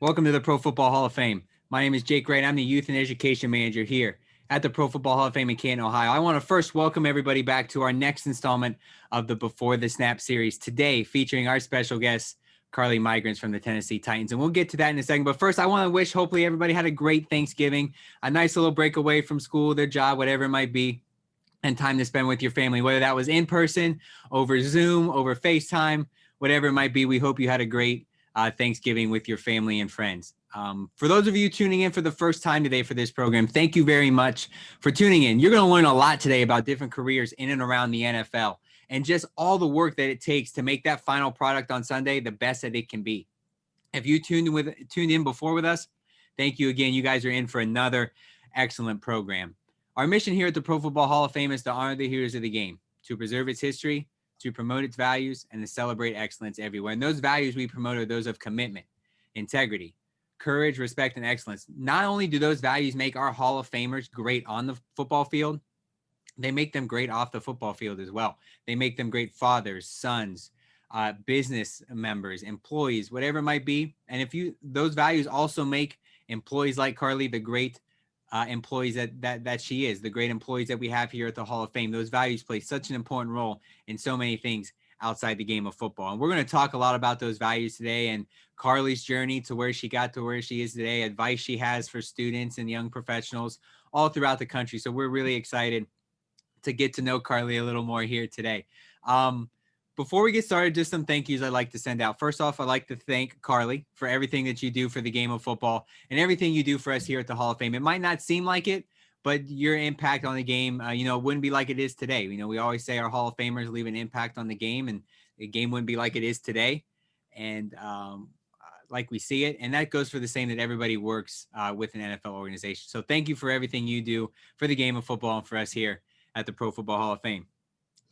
Welcome to the Pro Football Hall of Fame. My name is Jake Wright. I'm the Youth and Education Manager here at the Pro Football Hall of Fame in Canton, Ohio. I want to first welcome everybody back to our next installment of the Before the Snap series, today featuring our special guest, Carly Mygrants from the Tennessee Titans. And we'll get to that in a second. But first, I want to wish hopefully everybody had a great Thanksgiving, a nice little break away from school, their job, whatever it might be, and time to spend with your family, whether that was in person, over Zoom, over FaceTime, whatever it might be. We hope you had a great Thanksgiving with your family and friends. For those of you tuning in for the first time today for this program, thank you very much for tuning in. You're going to learn a lot today about different careers in and around the NFL and just all the work that it takes to make that final product on Sunday the best that it can be. If you tuned in before with us, thank you again. You guys are in for another excellent program. Our mission here at the Pro Football Hall of Fame is to honor the heroes of the game, to preserve its history, to promote its values, and to celebrate excellence everywhere. And those values we promote are those of commitment, integrity, courage, respect, and excellence. Not only do those values make our Hall of Famers great on the football field, they make them great off the football field as well. They make them great fathers, sons, business members, employees, whatever it might be. And those values also make employees like Carly the great employees that she is, the great employees that we have here at the Hall of Fame. Those values play such an important role in so many things outside the game of football. And we're going to talk a lot about those values today and Carly's journey to where she got to where she is today, advice she has for students and young professionals all throughout the country. So we're really excited to get to know Carly a little more here today. Before we get started, just some thank yous I'd like to send out. First off, I'd like to thank Carly for everything that you do for the game of football and everything you do for us here at the Hall of Fame. It might not seem like it, but your impact on the game, wouldn't be like it is today. We always say our Hall of Famers leave an impact on the game, and the game wouldn't be like it is today. And like we see it, and that goes for the same that everybody works with an NFL organization. So thank you for everything you do for the game of football and for us here at the Pro Football Hall of Fame.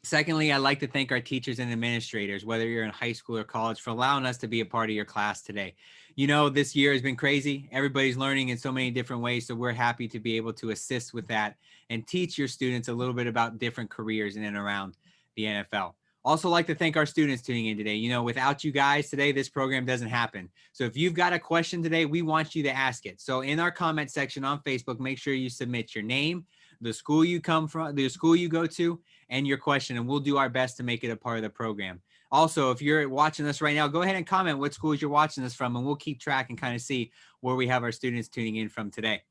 Secondly, I'd like to thank our teachers and administrators, whether you're in high school or college, for allowing us to be a part of your class today. This year has been crazy. Everybody's learning in so many different ways, so we're happy to be able to assist with that and teach your students a little bit about different careers in and around the NFL. Also like to thank our students tuning in today. Without you guys today, this program doesn't happen. So if you've got a question today, we want you to ask it. So in our comment section on Facebook, make sure you submit your name, the school you come from, the school you go to, and your question, and we'll do our best to make it a part of the program. Also, if you're watching us right now, go ahead and comment what schools you're watching us from, and we'll keep track and kind of see where we have our students tuning in from today.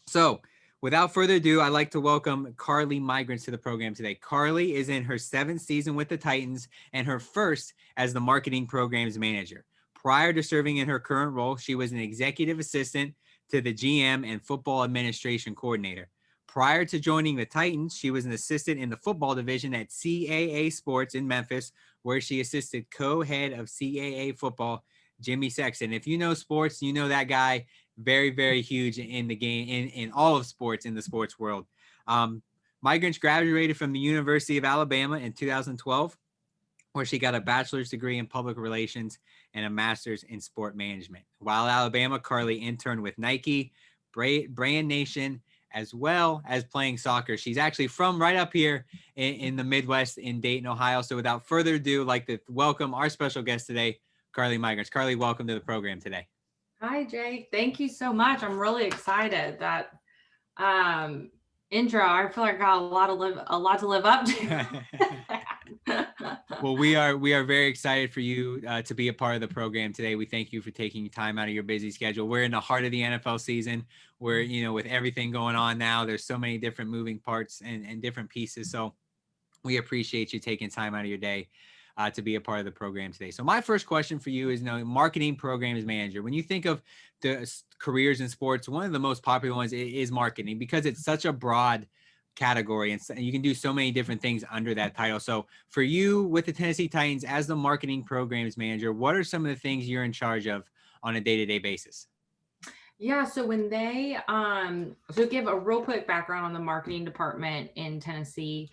So without further ado, I'd like to welcome Carly Mygrants to the program today. Carly is in her 7th season with the Titans and her first as the marketing programs manager. Prior to serving in her current role, she was an executive assistant to the GM and football administration coordinator. Prior to joining the Titans, she was an assistant in the football division at CAA Sports in Memphis, where she assisted co-head of CAA football, Jimmy Sexton. If you know sports, you know that guy, very, very huge in the game, in all of sports, in the sports world. Mygrants graduated from the University of Alabama in 2012, where she got a bachelor's degree in public relations and a master's in sport management. While at Alabama, Carly interned with Nike, Brand Nation, as well as playing soccer. She's actually from right up here in the Midwest in Dayton, Ohio. So without further ado, I'd like to welcome our special guest today, Carly Mygrants. Carly, welcome to the program today. Hi, Jake. Thank you so much. I'm really excited. That intro, I feel like I got a lot to live up to. Well, we are very excited for you to be a part of the program today. We thank you for taking time out of your busy schedule. We're in the heart of the NFL season where, with everything going on now, there's so many different moving parts and different pieces. So we appreciate you taking time out of your day to be a part of the program today. So my first question for you is, marketing programs manager. When you think of the careers in sports, one of the most popular ones is marketing, because it's such a broad category and you can do so many different things under that title. So for you with the Tennessee Titans as the marketing programs manager, what are some of the things you're in charge of on a day-to-day basis? Yeah, so when they so give a real quick background on the marketing department in Tennessee.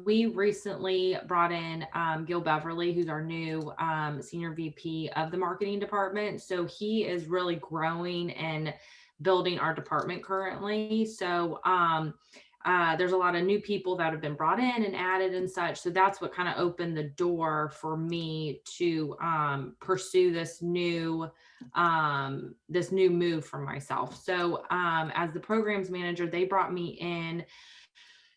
We recently brought in Gil Beverly, who's our new senior VP of the marketing department. So he is really growing and building our department currently. So there's a lot of new people that have been brought in and added and such. So that's what kind of opened the door for me to pursue this new move for myself. So as the programs manager, they brought me in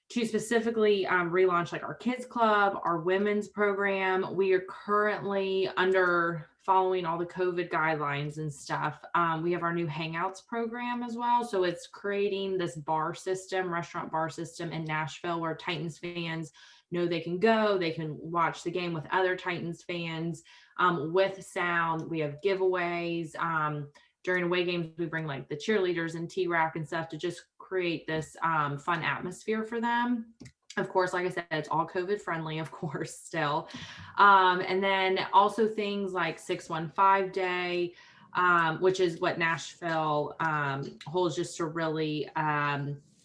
to specifically relaunch like our kids club, our women's program. We are currently under following all the COVID guidelines and stuff. We have our new Hangouts program as well. So it's creating this restaurant bar system in Nashville where Titans fans know they can go, they can watch the game with other Titans fans with sound. We have giveaways. During away games, we bring like the cheerleaders and T-Rack and stuff to just create this fun atmosphere for them. Of course, like I said, it's all COVID friendly, of course, still. And then also things like 615 Day, which is what Nashville holds, just to really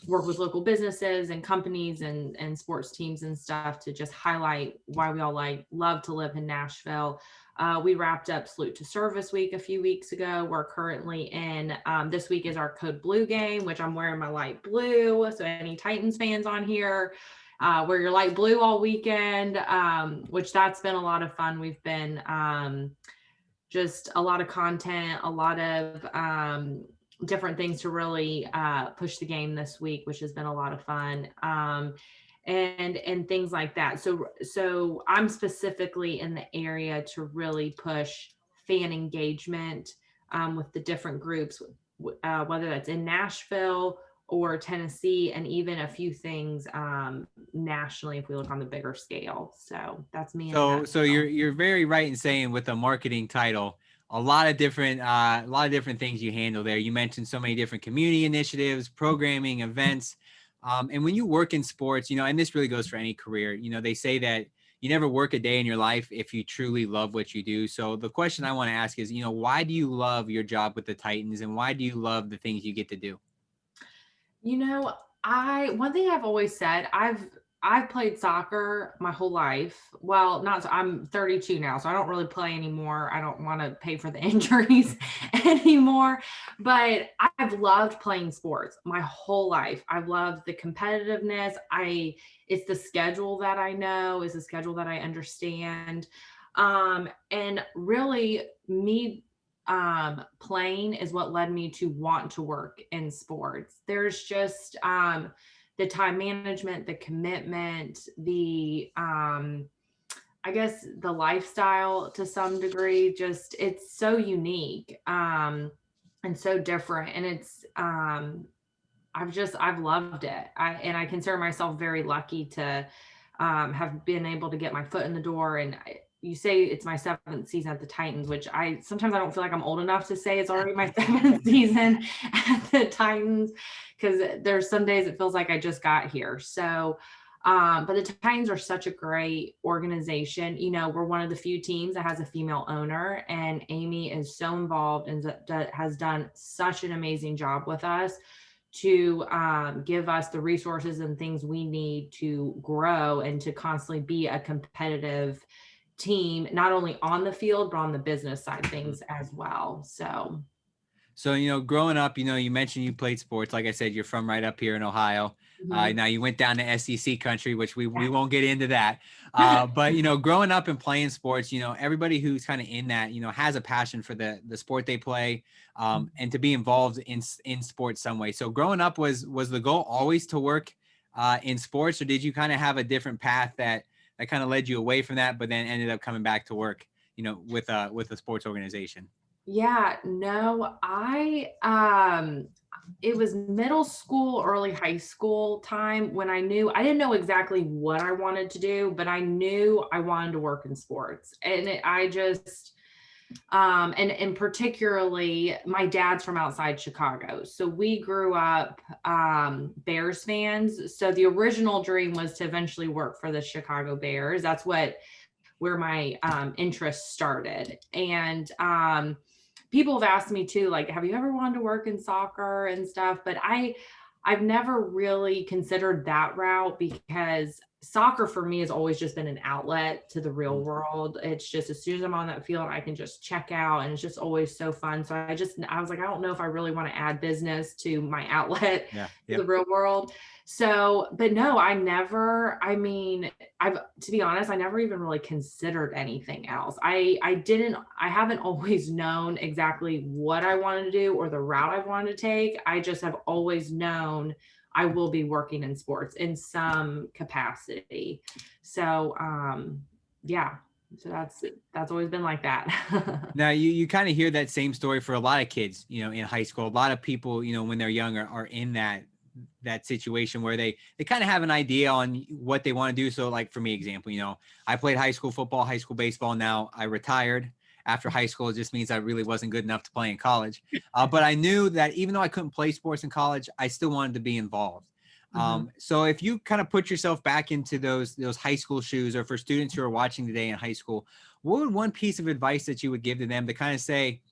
work with local businesses and companies and sports teams and stuff to just highlight why we all love to live in Nashville. We wrapped up Salute to Service Week a few weeks ago. We're currently in, this week is our Code Blue game, which I'm wearing my light blue. So any Titans fans on here, wear your light blue all weekend, which that's been a lot of fun. We've been just a lot of content, a lot of different things to really push the game this week, which has been a lot of fun. And things like that. So I'm specifically in the area to really push fan engagement with the different groups, whether that's in Nashville or Tennessee, and even a few things nationally if we look on the bigger scale. So that's me. So you're very right in saying with the marketing title, a lot of different things you handle there. You mentioned so many different community initiatives, programming, events. And when you work in sports, and this really goes for any career, they say that you never work a day in your life if you truly love what you do. So the question I want to ask is, why do you love your job with the Titans, and why do you love the things you get to do? One thing I've always said, I've played soccer my whole life. Well, I'm 32 now, so I don't really play anymore. I don't want to pay for the injuries anymore, but I've loved playing sports my whole life. I've loved the competitiveness. It's the schedule that I know, is the schedule that I understand. And really me playing is what led me to want to work in sports. There's just the time management, the commitment, the I guess the lifestyle to some degree. Just it's so unique and so different, and it's I've loved it. I consider myself very lucky to have been able to get my foot in the door. And you say it's my 7th season at the Titans, which sometimes I don't feel like I'm old enough to say it's already my 7th season at the Titans, because there's some days it feels like I just got here. So, but the Titans are such a great organization. We're one of the few teams that has a female owner, and Amy is so involved and has done such an amazing job with us to give us the resources and things we need to grow and to constantly be a competitive team, not only on the field, but on the business side of things as well. So, growing up, you mentioned you played sports. Like I said, you're from right up here in Ohio. Now you went down to SEC country, which we won't get into that. But, growing up and playing sports, everybody who's kind of in that, has a passion for the sport they play and to be involved in sports some way. So growing up, was the goal always to work in sports, or did you kind of have a different path that kind of led you away from that, but then ended up coming back to work, with a sports organization? Yeah, no, it was middle school, early high school time when I didn't know exactly what I wanted to do, but I knew I wanted to work in sports. And and particularly my dad's from outside Chicago. So we grew up Bears fans. So the original dream was to eventually work for the Chicago Bears. That's where my interest started. And people have asked me too, like, have you ever wanted to work in soccer and stuff? But I've never really considered that route, because soccer for me has always just been an outlet to the real world. It's just as soon as I'm on that field, I can just check out, and it's just always so fun. So I was like, I don't know if I really want to add business to my outlet Yeah. to Yep. the real world. So, but no, I mean, to be honest, I never even really considered anything else. I haven't always known exactly what I wanted to do or the route I wanted to take. I just have always known I will be working in sports in some capacity. So, yeah, so that's always been like that. Now you kind of hear that same story for a lot of kids, in high school. A lot of people, when they're younger are in that situation where they kind of have an idea on what they want to do. So like for me, example, I played high school football, high school baseball. Now I retired after high school. It just means I really wasn't good enough to play in college. But I knew that even though I couldn't play sports in college, I still wanted to be involved. Mhm. So if you kind of put yourself back into those high school shoes, or for students who are watching today in high school, what would one piece of advice that you would give to them to kind of say,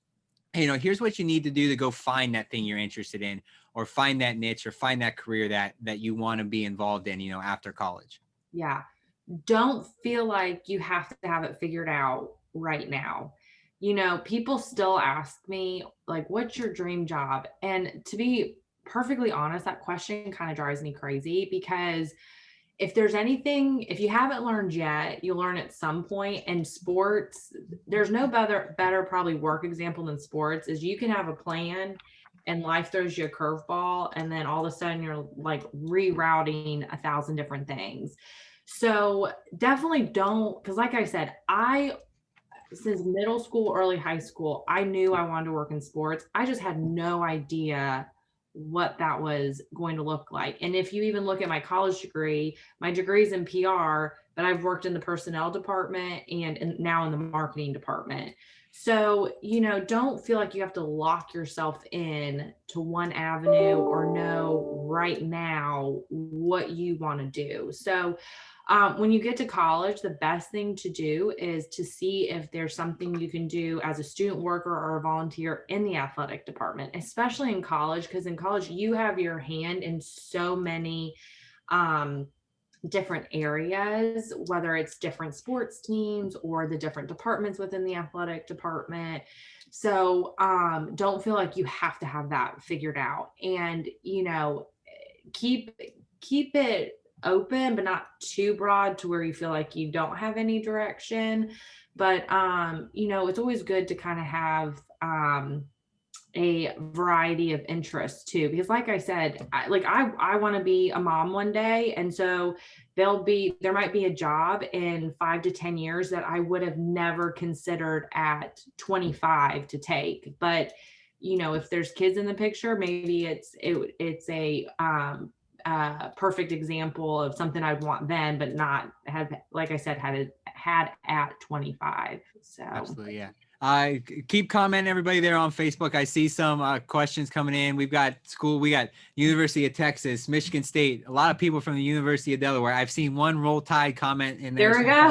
hey, here's what you need to do to go find that thing you're interested in, or find that niche, or find that career that you want to be involved in, after college? Yeah. Don't feel like you have to have it figured out right now. People still ask me, like, what's your dream job? And to be perfectly honest, that question kind of drives me crazy because if you haven't learned yet, you'll learn at some point. And sports, there's no better probably work example than sports is you can have a plan and life throws you a curveball, and then all of a sudden you're like rerouting 1,000 different things. So definitely don't, because like I said, I since middle school, early high school, I knew I wanted to work in sports. I just had no idea what that was going to look like. And if you even look at my degree's in PR, but I've worked in the personnel department and now in the marketing department. So, don't feel like you have to lock yourself in to one avenue or know right now what you want to do. So, when you get to college, the best thing to do is to see if there's something you can do as a student worker or a volunteer in the athletic department, especially in college, because in college, you have your hand in so many um, different areas, whether it's different sports teams or the different departments within the athletic department. So don't feel like you have to have that figured out. And, keep keep it open but not too broad to where you feel like you don't have any direction. But it's always good to kind of have a variety of interests too, because like I said, I want to be a mom one day, and so there might be a job in 5 to 10 years that I would have never considered at 25 to take. But if there's kids in the picture, maybe it's a perfect example of something I'd want then, but not have, like I said, had at 25. So Absolutely, yeah. Keep commenting, everybody there on Facebook. I see some questions coming in. We got University of Texas, Michigan State, a lot of people from the University of Delaware. I've seen one Roll Tide comment in there there we so go.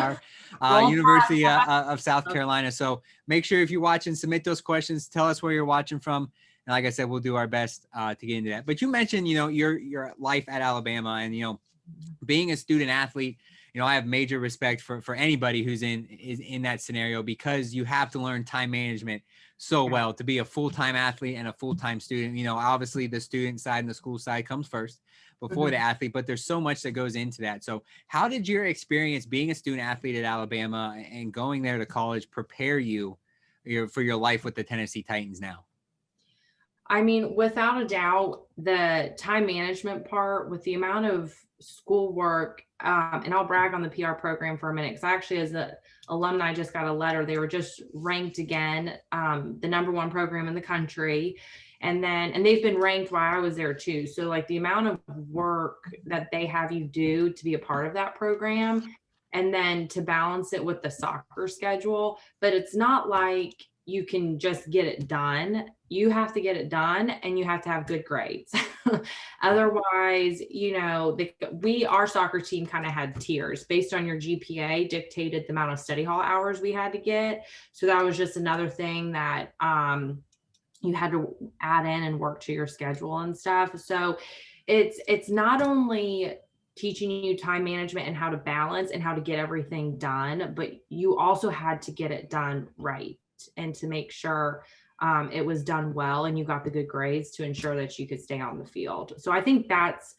far. Roll University of South Carolina. So make sure if you're watching, submit those questions. Tell us where you're watching from. And like I said, we'll do our best to get into that. But you mentioned, your life at Alabama, and being a student athlete. I have major respect for anybody who's in that scenario, because you have to learn time management so well to be a full-time athlete and a full-time student. Obviously the student side and the school side comes first before the athlete, but there's so much that goes into that. So how did your experience being a student athlete at Alabama and going there to college prepare you for your life with the Tennessee Titans now? I mean, without a doubt, the time management part with the amount of schoolwork, and I'll brag on the PR program for a minute, because actually, as an alumni, just got a letter. They were just ranked again, the #1 program in the country. And they've been ranked while I was there too. So, like, the amount of work that they have you do to be a part of that program, and then to balance it with the soccer schedule. But it's not like you can just get it done. You have to get it done, and you have to have good grades. Otherwise, our soccer team kind of had tiers based on your GPA dictated the amount of study hall hours we had to get. So that was just another thing that you had to add in and work to your schedule and stuff. So it's not only teaching you time management and how to balance and how to get everything done, but you also had to get it done right and to make sure it was done well and you got the good grades to ensure that you could stay on the field. So I think that's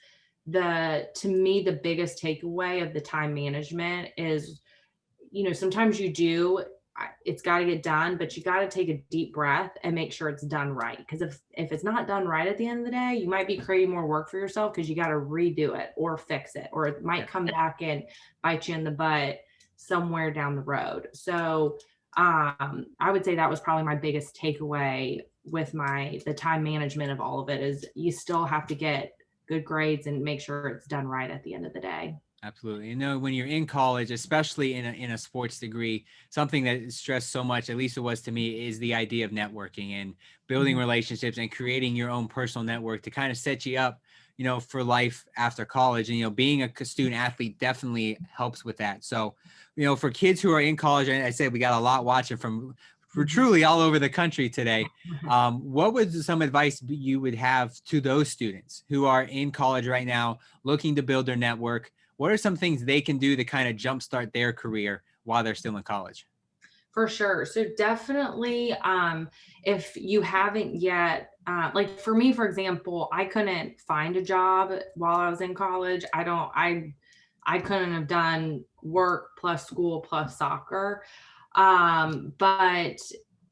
to me, the biggest takeaway of the time management is, sometimes it's got to get done, but you got to take a deep breath and make sure it's done right. Because if it's not done right at the end of the day, you might be creating more work for yourself because you got to redo it or fix it, or it might come back and bite you in the butt somewhere down the road. So I would say that was probably my biggest takeaway with the time management of all of it is you still have to get good grades and make sure it's done right at the end of the day. Absolutely. When you're in college, especially in a sports degree, something that is stressed so much, at least it was to me, is the idea of networking and building relationships and creating your own personal network to kind of set you up, for life after college. And, being a student athlete definitely helps with that. So, for kids who are in college, and I said we got a lot watching from truly all over the country today. What would some advice you would have to those students who are in college right now, looking to build their network? What are some things they can do to kind of jumpstart their career while they're still in college? For sure. So definitely, if you haven't yet, like for me, for example, I couldn't find a job while I was in college. I couldn't have done work plus school plus soccer. But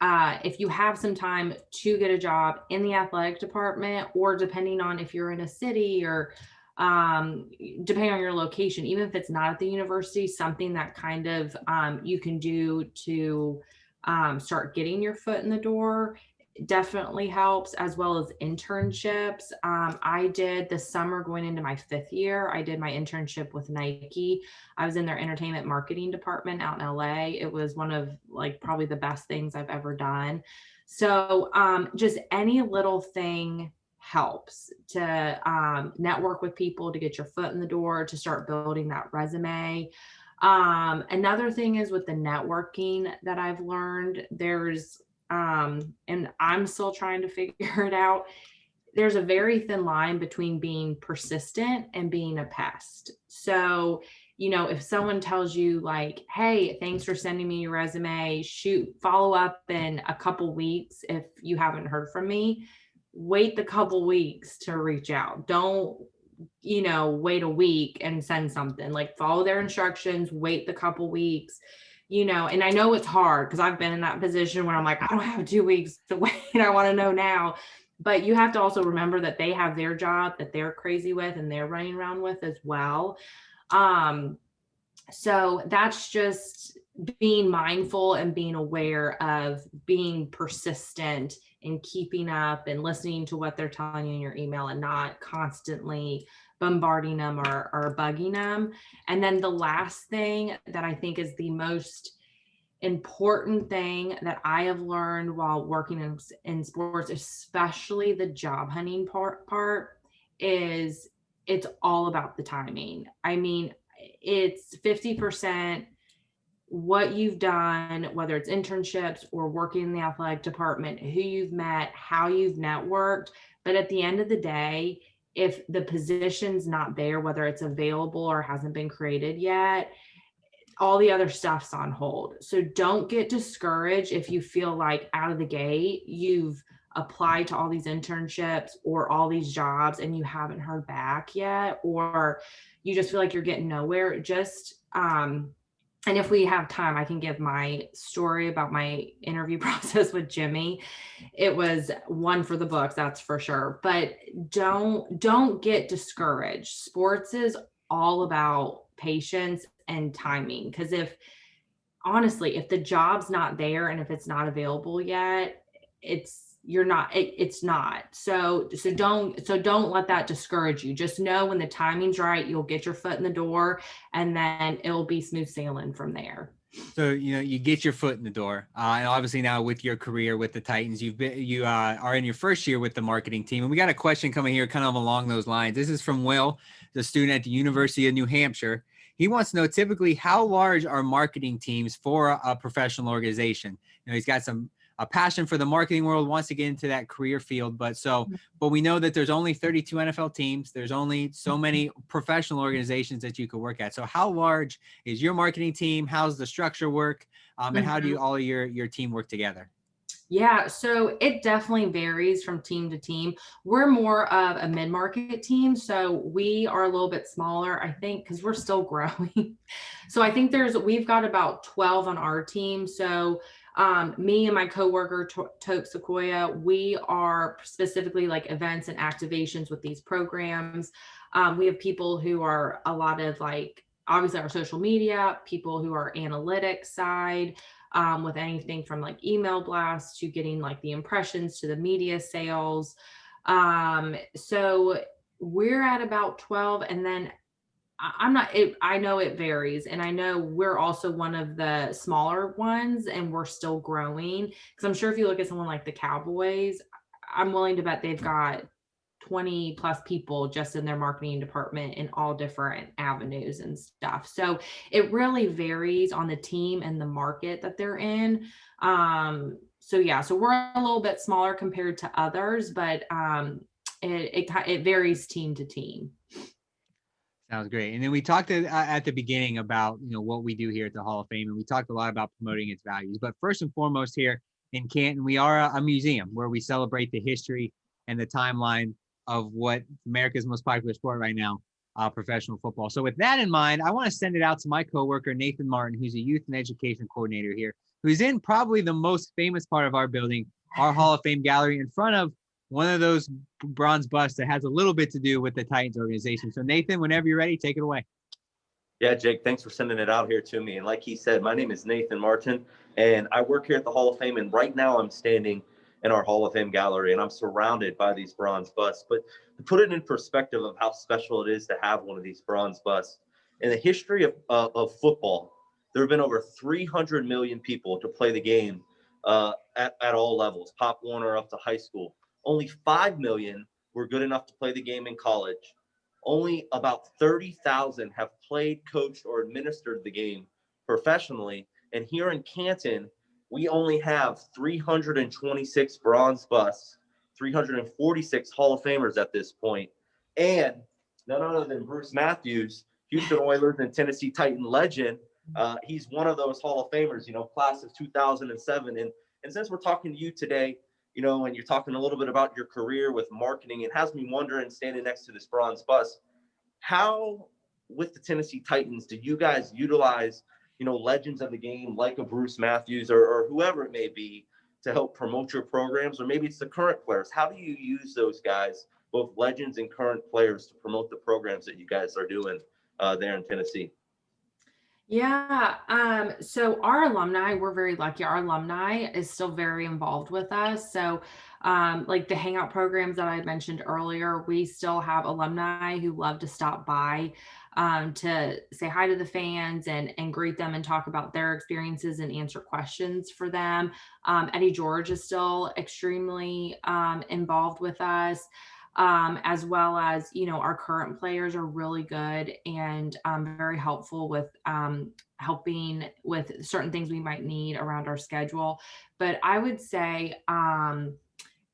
if you have some time to get a job in the athletic department, or depending on if you're in a city or depending on your location, even if it's not at the university, something that kind of you can do to start getting your foot in the door definitely helps, as well as internships. I did this summer going into my 5th year, I did my internship with Nike. I was in their entertainment marketing department out in LA. It was one of probably the best things I've ever done. So just any little thing helps to network with people, to get your foot in the door, to start building that resume. Another thing is with the networking that I've learned, and I'm still trying to figure it out. There's a very thin line between being persistent and being a pest. So, if someone tells you hey, thanks for sending me your resume, follow up in a couple weeks. If you haven't heard from me, wait the couple weeks to reach out. Don't, wait a week and send something. Follow their instructions, wait the couple weeks, and I know it's hard because I've been in that position where I'm I don't have 2 weeks to wait. I want to know now. But you have to also remember that they have their job that they're crazy with and they're running around with as well. So that's just being mindful and being aware of being persistent and keeping up and listening to what they're telling you in your email and not constantly bombarding them or bugging them. And then the last thing that I think is the most important thing that I have learned while working in sports, especially the job hunting part, is it's all about the timing. I mean, it's 50% what you've done, whether it's internships or working in the athletic department, who you've met, how you've networked. But at the end of the day, if the position's not there, whether it's available or hasn't been created yet, all the other stuff's on hold. So don't get discouraged if you feel like out of the gate, you've applied to all these internships or all these jobs and you haven't heard back yet, or you just feel like you're getting nowhere. And if we have time, I can give my story about my interview process with Jimmy. It was one for the books, that's for sure. But don't get discouraged. Sports is all about patience and timing. Because if the job's not there and if it's not available yet, it's not. So don't let that discourage you. Just know when the timing's right, you'll get your foot in the door and then it'll be smooth sailing from there. So, you get your foot in the door. And obviously now with your career with the Titans, you are in your first year with the marketing team. And we got a question coming here kind of along those lines. This is from Will, the student at the University of New Hampshire. He wants to know typically how large are marketing teams for a professional organization? He's got some a passion for the marketing world, wants to get into that career field. But we know that there's only 32 NFL teams. There's only so many professional organizations that you could work at. So how large is your marketing team? How's the structure work? And how do all of your team work together? Yeah, so it definitely varies from team to team. We're more of a mid-market team, so we are a little bit smaller, I think, because we're still growing. So I think we've got about 12 on our team. So me and my coworker Toke Sequoia, we are specifically like events and activations with these programs. We have people who are a lot of like obviously our social media, people who are analytics side, with anything from like email blasts to getting like the impressions to the media sales. So we're at about 12, and then I'm not, I know it varies, and I know we're also one of the smaller ones and we're still growing. Because I'm sure if you look at someone like the Cowboys, I'm willing to bet they've got 20 plus people just in their marketing department in all different avenues and stuff. So it really varies on the team and the market that they're in. So yeah, so we're a little bit smaller compared to others, but it varies team to team. Sounds great. And then we talked at the beginning about, what we do here at the Hall of Fame, and we talked a lot about promoting its values. But first and foremost here in Canton, we are a museum where we celebrate the history and the timeline of what America's most popular sport right now, professional football. So with that in mind, I want to send it out to my coworker, Nathan Martin, who's a youth and education coordinator here, who's in probably the most famous part of our building, our Hall of Fame gallery, in front of one of those bronze busts that has a little bit to do with the Titans organization. So Nathan, whenever you're ready, take it away. Yeah, Jake, thanks for sending it out here to me. And like he said, my name is Nathan Martin, and I work here at the Hall of Fame. And right now I'm standing in our Hall of Fame gallery, and I'm surrounded by these bronze busts. But to put it in perspective of how special it is to have one of these bronze busts, in the history of football, there have been over 300 million people to play the game at all levels, Pop Warner up to high school. Only 5 million were good enough to play the game in college. Only about 30,000 have played, coached, or administered the game professionally. And here in Canton, we only have 326 bronze busts, 346 Hall of Famers at this point. And none other than Bruce Matthews, Houston Oilers and Tennessee Titan legend. He's one of those Hall of Famers, class of 2007. And since we're talking to you today, and you're talking a little bit about your career with marketing, it has me wondering, standing next to this bronze bust, how with the Tennessee Titans do you guys utilize, legends of the game like a Bruce Matthews or whoever it may be to help promote your programs? Or maybe it's the current players. How do you use those guys, both legends and current players, to promote the programs that you guys are doing there in Tennessee? Yeah. So our alumni, we're very lucky. Our alumni is still very involved with us. So, like the hangout programs that I mentioned earlier, we still have alumni who love to stop by, to say hi to the fans and greet them and talk about their experiences and answer questions for them. Eddie George is still extremely, involved with us. As well as, our current players are really good and very helpful with helping with certain things we might need around our schedule. But I would say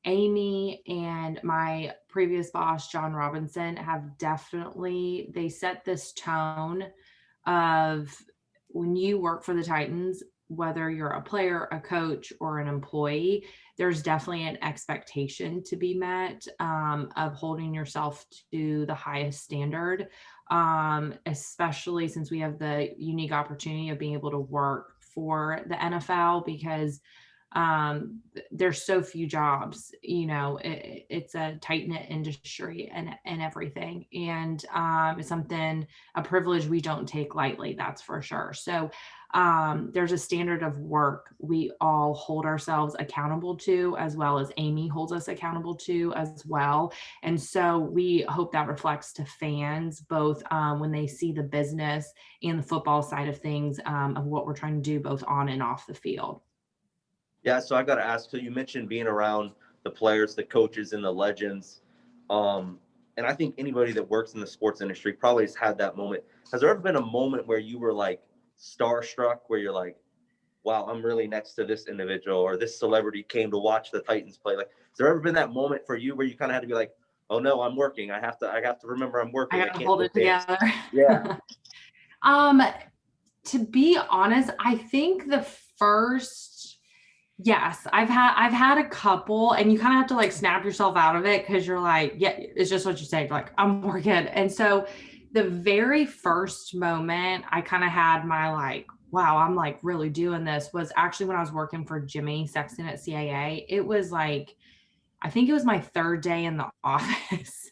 Amy and my previous boss, John Robinson, have definitely, they set this tone of when you work for the Titans, whether you're a player, a coach, or an employee, there's definitely an expectation to be met, of holding yourself to the highest standard, especially since we have the unique opportunity of being able to work for the NFL, because there's so few jobs. It's a tight knit industry and everything, and it's something, a privilege we don't take lightly, that's for sure. So there's a standard of work we all hold ourselves accountable to, as well as Amy holds us accountable to as well. And so we hope that reflects to fans, both when they see the business and the football side of things, of what we're trying to do both on and off the field. Yeah, so I got to ask, so you mentioned being around the players, the coaches, and the legends. And I think anybody that works in the sports industry probably has had that moment. Has there ever been a moment where you were like starstruck, where you're like, wow, I'm really next to this individual, or this celebrity came to watch the Titans play. Like, has there ever been that moment for you where you kind of had to be like, oh no, I'm working. I have to remember I'm I working. I gotta can't hold go it dance. together. Yeah. Um, to be honest, I think the first, yes, I've had a couple, and you kind of have to like snap yourself out of it because you're like, yeah, it's just what you say, like I'm working. And so the very first moment I kind of had my like, wow, I'm like really doing this was actually when I was working for Jimmy Sexton at CAA. It was like, I think it was my third day in the office.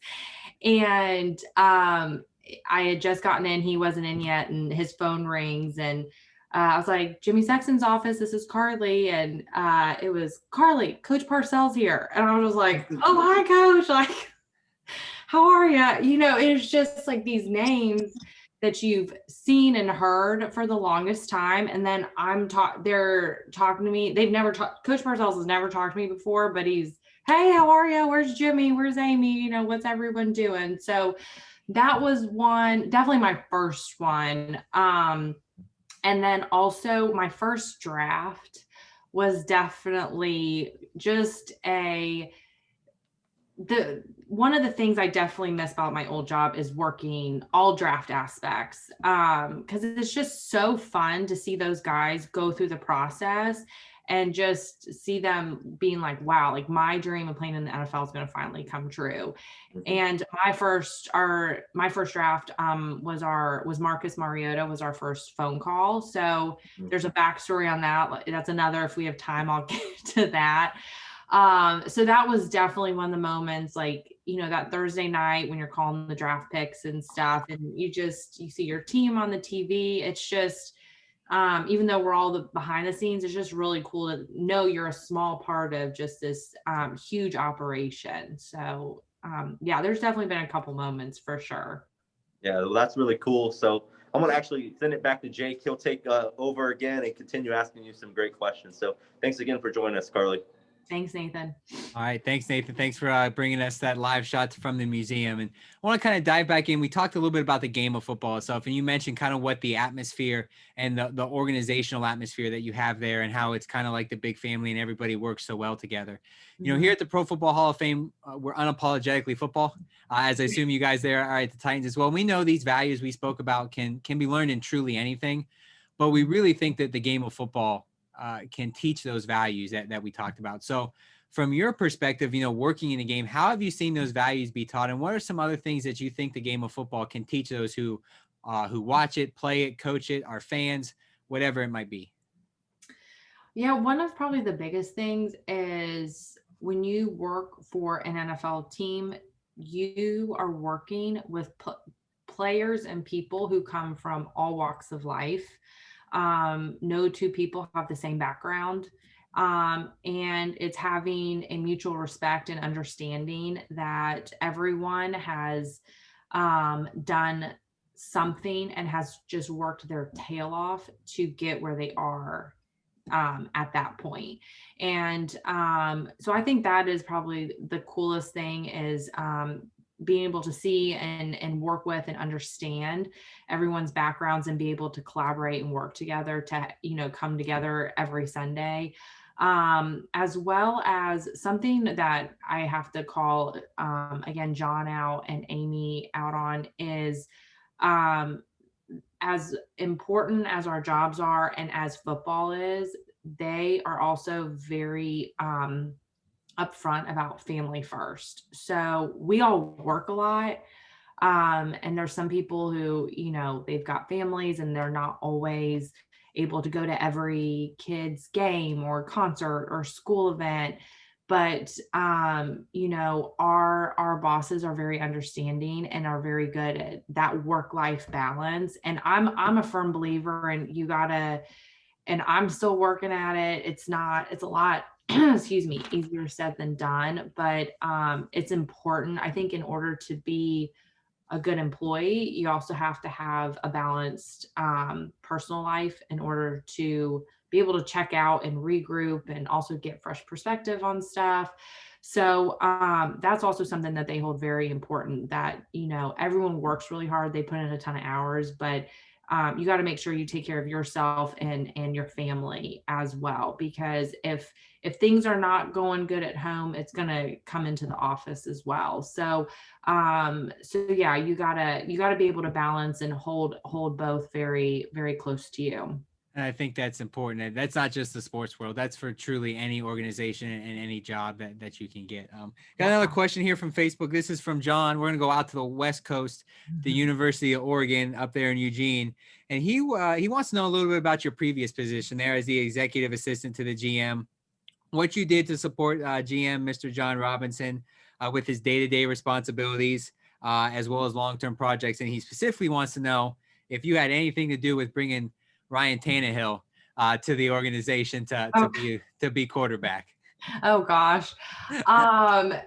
And I had just gotten in, he wasn't in yet, and his phone rings, and I was like, Jimmy Sexton's office, this is Carly. And it was Carly, Coach Parcells here. And I was like, oh, hi, Coach. Like, how are you? You know, it's just like these names that you've seen and heard for the longest time. And then they're talking to me. They've never talked, Coach Parcells has never talked to me before, but he's, hey, how are you? Where's Jimmy? Where's Amy? You know, what's everyone doing? So that was one, definitely my first one. And then also my first draft was definitely just one of the things I definitely miss about my old job is working all draft aspects. Because it's just so fun to see those guys go through the process and just see them being like, wow, like my dream of playing in the NFL is going to finally come true. And my first draft was Marcus Mariota was our first phone call. So there's a backstory on that. That's another, if we have time, I'll get to that. So that was definitely one of the moments, like, you know, that Thursday night when you're calling the draft picks and stuff, and you see your team on the TV. It's just, even though we're all the behind the scenes, it's just really cool to know you're a small part of just this huge operation. So yeah, there's definitely been a couple moments for sure. Yeah, well, that's really cool. So I'm going to actually send it back to Jake. He'll take over again and continue asking you some great questions. So thanks again for joining us, Carly. Thanks, Nathan. All right. Thanks, Nathan. Thanks for bringing us that live shots from the museum. And I want to kind of dive back in. We talked a little bit about the game of football itself, and you mentioned kind of what the atmosphere and the organizational atmosphere that you have there, and how it's kind of like the big family and everybody works so well together. You know, here at the Pro Football Hall of Fame, we're unapologetically football, as I assume you guys there are at the Titans as well. We know these values we spoke about can be learned in truly anything, but we really think that the game of football can teach those values that we talked about. So from your perspective, you know, working in a game, how have you seen those values be taught? And what are some other things that you think the game of football can teach those who watch it, play it, coach it, are fans, whatever it might be? Yeah, one of probably the biggest things is when you work for an NFL team, you are working with players and people who come from all walks of life. No two people have the same background. And it's having a mutual respect and understanding that everyone has done something and has just worked their tail off to get where they are at that point. And so I think that is probably the coolest thing is being able to see and work with and understand everyone's backgrounds and be able to collaborate and work together to, you know, come together every Sunday. As well as something that I have to call, again, John out and Amy out on is, as important as our jobs are and as football is, they are also very upfront about family first. So we all work a lot. And there's some people who, you know, they've got families and they're not always able to go to every kid's game or concert or school event. But you know, our bosses are very understanding and are very good at that work-life balance. And I'm a firm believer, and you gotta, and I'm still working at it. It's a lot, excuse me, easier said than done, but it's important. I think in order to be a good employee, you also have to have a balanced personal life in order to be able to check out and regroup and also get fresh perspective on stuff. So that's also something that they hold very important, that, you know, everyone works really hard. They put in a ton of hours, but you got to make sure you take care of yourself and your family as well, because if things are not going good at home, it's going to come into the office as well. So yeah, you gotta be able to balance and hold both very, very close to you. And I think that's important. And that's not just the sports world. That's for truly any organization and any job that you can get. Got another question here from Facebook. This is from John. We're going to go out to the West Coast, the University of Oregon up there in Eugene. And he wants to know a little bit about your previous position there as the executive assistant to the GM, what you did to support GM Mr. John Robinson with his day-to-day responsibilities, as well as long-term projects. And he specifically wants to know if you had anything to do with bringing Ryan Tannehill to the organization to be quarterback. Oh gosh.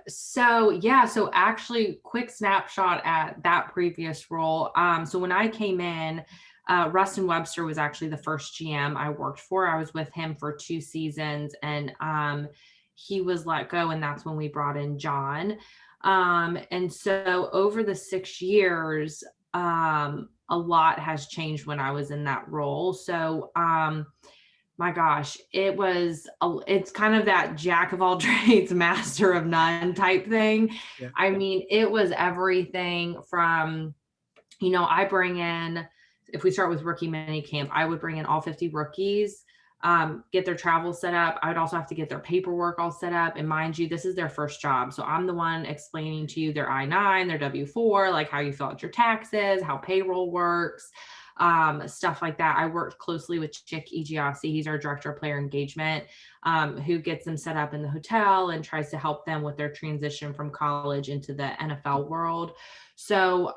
So actually quick snapshot at that previous role. So when I came in, Rustin Webster was actually the first GM I worked for. I was with him for 2 seasons, and he was let go, and that's when we brought in John. And so over the 6 years, a lot has changed when I was in that role. So my gosh, it's kind of that jack of all trades, master of none type thing. Yeah. I mean, it was everything from, I bring in, if we start with rookie mini camp, I would bring in all 50 rookies, get their travel set up. I would also have to get their paperwork all set up. And mind you, this is their first job. So I'm the one explaining to you their I-9, their W-4, like how you fill out your taxes, how payroll works, stuff like that. I worked closely with Chick Egiassi. He's our director of player engagement, who gets them set up in the hotel and tries to help them with their transition from college into the NFL world. So,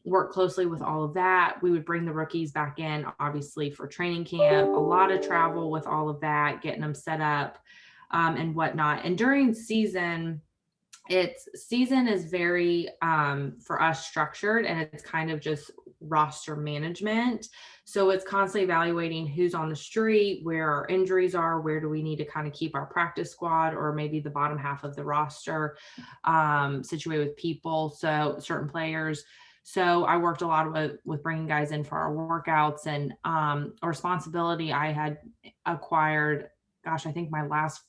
work closely with all of that. We would bring the rookies back in, obviously, for training camp, a lot of travel with all of that, getting them set up, and whatnot. And during season is very, for us, structured, and it's kind of just roster management. So it's constantly evaluating who's on the street, where our injuries are, where do we need to kind of keep our practice squad or maybe the bottom half of the roster situated with people, so certain players. So I worked a lot with bringing guys in for our workouts, and a responsibility I had acquired, gosh, I think my last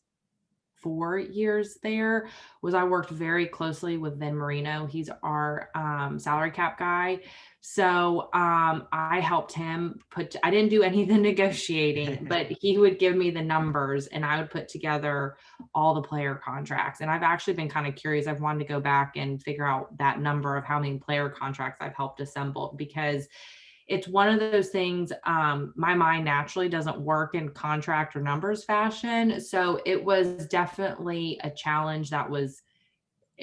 4 years there was I worked very closely with Vin Marino. He's our salary cap guy. So I helped him I didn't do any of the negotiating, but he would give me the numbers and I would put together all the player contracts. And I've actually been kind of curious. I've wanted to go back and figure out that number of how many player contracts I've helped assemble, because it's one of those things, my mind naturally doesn't work in contract or numbers fashion. So it was definitely a challenge. It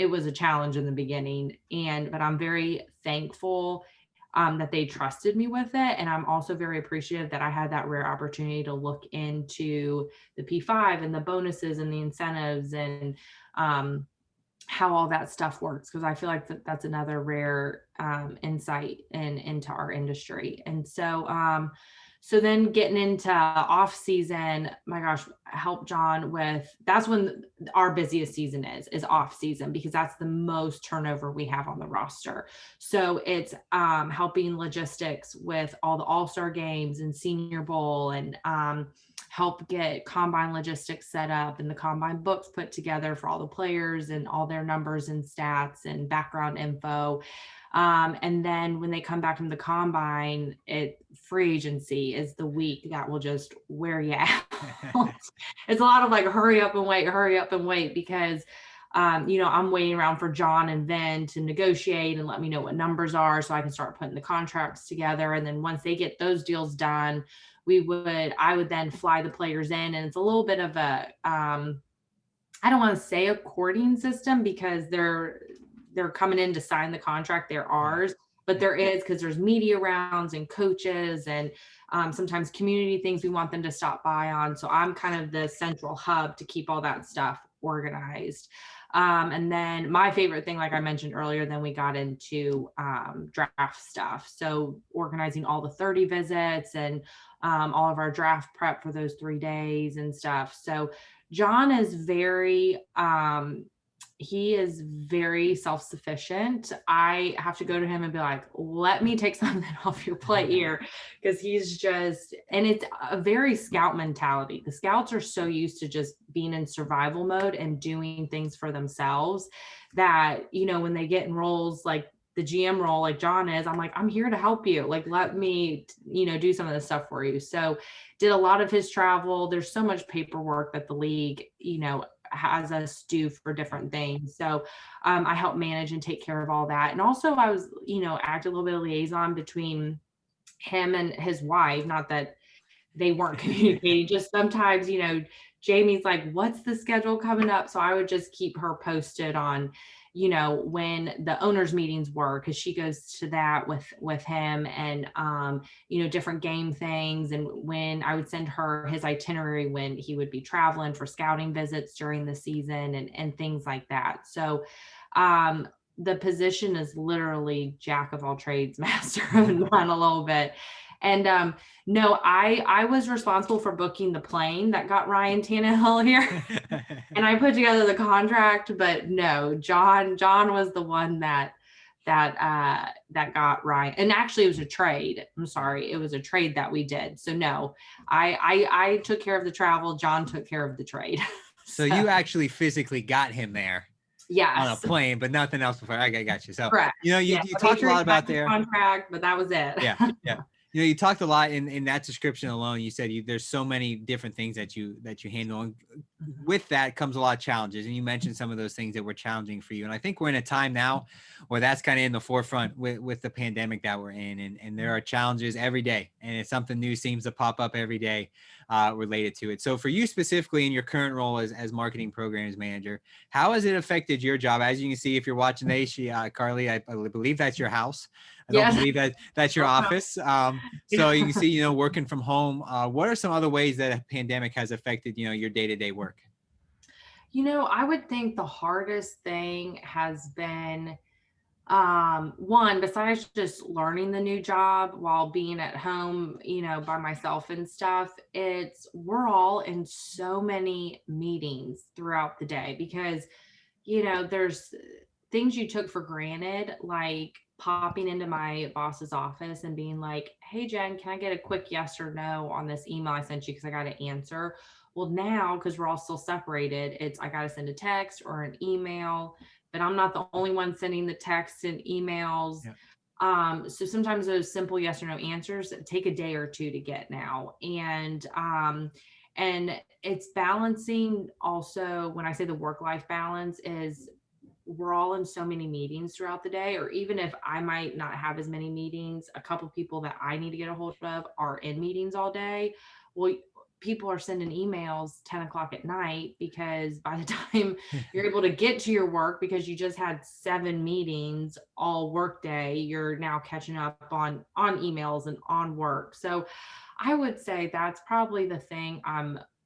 was a challenge in the beginning, but I'm very thankful that they trusted me with it. And I'm also very appreciative that I had that rare opportunity to look into the P5 and the bonuses and the incentives and how all that stuff works, because I feel like that's another rare insight into our industry. And so so then getting into off season, my gosh, help John that's when our busiest season is off season, because that's the most turnover we have on the roster. So it's helping logistics with all the all-star games and Senior Bowl, and help get combine logistics set up and the combine books put together for all the players and all their numbers and stats and background info. And then when they come back from the combine, free agency is the week that will just wear you out. It's a lot of like, hurry up and wait, because I'm waiting around for John and Vin to negotiate and let me know what numbers are so I can start putting the contracts together. And then once they get those deals done, I would then fly the players in. And it's a little bit of a, I don't want to say a courting system, because they're coming in to sign the contract. They're ours, but there is, because there's media rounds and coaches and sometimes community things we want them to stop by on. So I'm kind of the central hub to keep all that stuff organized. And then my favorite thing, like I mentioned earlier, then we got into draft stuff. So organizing all the 30 visits and all of our draft prep for those 3 days and stuff. So John is very, he is very self-sufficient. I have to go to him and be like, let me take something off your plate here. Because he's just, and it's a very scout mentality. The scouts are so used to just being in survival mode and doing things for themselves that, when they get in roles like the GM role, like John is, I'm like, I'm here to help you. Like, let me, do some of this stuff for you. So did a lot of his travel. There's so much paperwork that the league, has us do for different things. So I help manage and take care of all that. And also I was, act a little bit of liaison between him and his wife, not that they weren't communicating, just sometimes, Jamie's like, what's the schedule coming up? So I would just keep her posted on, when the owners meetings were, because she goes to that with him, and different game things, and when I would send her his itinerary when he would be traveling for scouting visits during the season, and things like that. So the position is literally jack of all trades, master of none a little bit. And no, I was responsible for booking the plane that got Ryan Tannehill here. And I put together the contract, but no, John was the one that got Ryan. And actually it was a trade. I'm sorry. It was a trade that we did. So no, I took care of the travel. John took care of the trade. So you actually physically got him there. Yes. On a plane, but nothing else before. I got you. So, correct. you talked a lot about their contract, but that was it. Yeah. You talked a lot in that description alone. You said there's so many different things that you handle. And with that comes a lot of challenges. And you mentioned some of those things that were challenging for you. And I think we're in a time now where that's kind of in the forefront with the pandemic that we're in. And there are challenges every day. And it's something new seems to pop up every day related to it. So for you specifically in your current role as marketing programs manager, how has it affected your job? As you can see, if you're watching this, Carly, I believe that's your house. I don't believe that's your office. So you can see, working from home. What are some other ways that a pandemic has affected, your day-to-day work? I would think the hardest thing has been, one, besides just learning the new job while being at home, by myself and stuff, we're all in so many meetings throughout the day because, there's things you took for granted, like popping into my boss's office and being like, hey, Jen, can I get a quick yes or no on this email I sent you? Because I got to answer. Well, now, because we're all still separated, I got to send a text or an email, but I'm not the only one sending the texts and emails. Yeah. So sometimes those simple yes or no answers take a day or two to get now. And it's balancing also, when I say the work-life balance, is we're all in so many meetings throughout the day, or even if I might not have as many meetings, a couple of people that I need to get a hold of are in meetings all day. Well, people are sending emails 10 o'clock at night because by the time you're able to get to your work, because you just had 7 meetings all work day, you're now catching up on emails and on work. So I would say that's probably the thing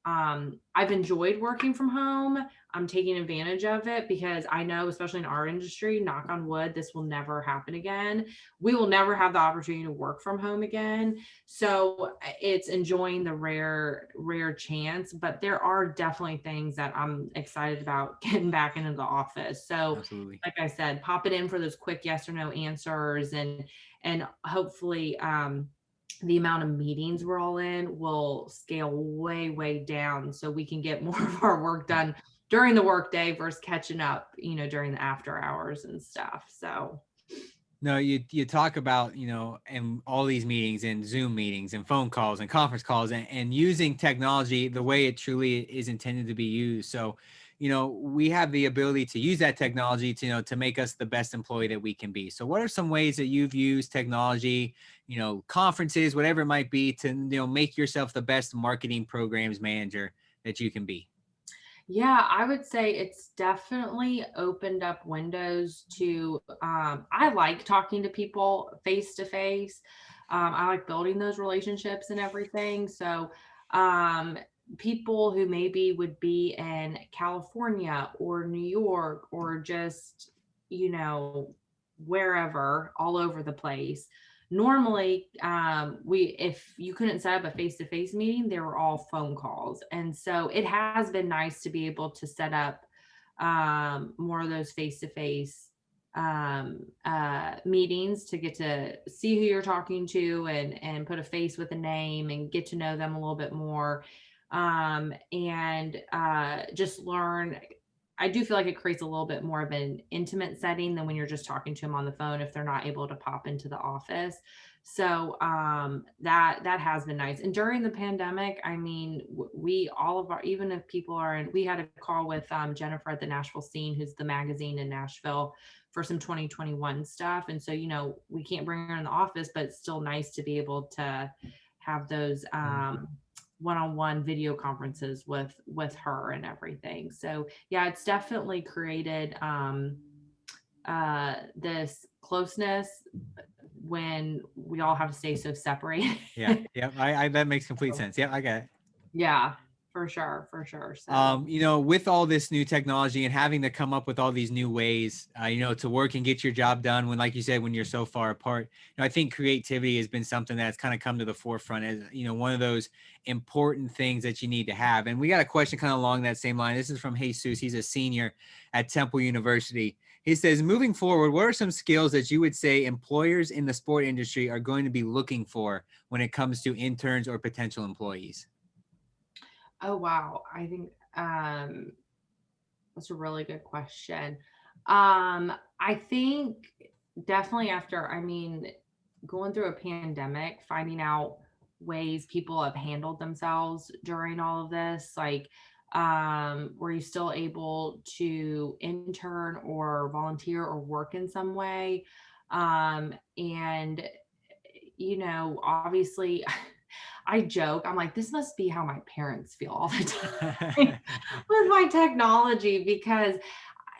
I've enjoyed working from home. I'm taking advantage of it because I know, especially in our industry, knock on wood, this will never happen again. We will never have the opportunity to work from home again. So it's enjoying the rare chance, but there are definitely things that I'm excited about getting back into the office. So Absolutely. Like I said, pop it in for those quick yes or no answers, and hopefully, the amount of meetings we're all in will scale way, way down so we can get more of our work done during the workday versus catching up, during the after hours and stuff. So no, you talk about, and all these meetings and Zoom meetings and phone calls and conference calls and using technology the way it truly is intended to be used. So, we have the ability to use that technology to, to make us the best employee that we can be. So what are some ways that you've used technology, conferences, whatever it might be, to, make yourself the best marketing programs manager that you can be? Yeah, I would say it's definitely opened up windows to, I like talking to people face to face. I like building those relationships and everything. So, people who maybe would be in California or New York or just, wherever, all over the place. Normally, if you couldn't set up a face-to-face meeting, they were all phone calls. And so it has been nice to be able to set up more of those face-to-face meetings to get to see who you're talking to and put a face with a name and get to know them a little bit more, and just learn. I do feel like it creates a little bit more of an intimate setting than when you're just talking to them on the phone if they're not able to pop into the office. So that has been nice. And during the pandemic, I mean, we all of our, even if people are in, we had a call with Jennifer at the Nashville Scene, who's the magazine in Nashville, for some 2021 stuff. And so, you know, we can't bring her in the office, but it's still nice to be able to have those one-on-one video conferences with her and everything. So yeah, it's definitely created this closeness when we all have to stay so separated. Yeah. I that makes complete sense. Yeah, I get it. Yeah, for sure. So You know, with all this new technology and having to come up with all these new ways, you know, to work and get your job done when, like you said, when you're so far apart, you know, I think creativity has been something that's kind of come to the forefront as, you know, one of those important things that you need to have. And we got a question kind of along that same line. This is from Jesus. He's a senior at Temple University. He says, moving forward, what are some skills that you would say employers in the sport industry are going to be looking for when it comes to interns or potential employees? oh wow, I think that's a really good question. I think definitely after, I mean, going through a pandemic, finding out ways people have handled themselves during all of this, like, were you still able to intern or volunteer or work in some way? And, you know, obviously, I joke, I'm like, this must be how my parents feel all the time with my technology because,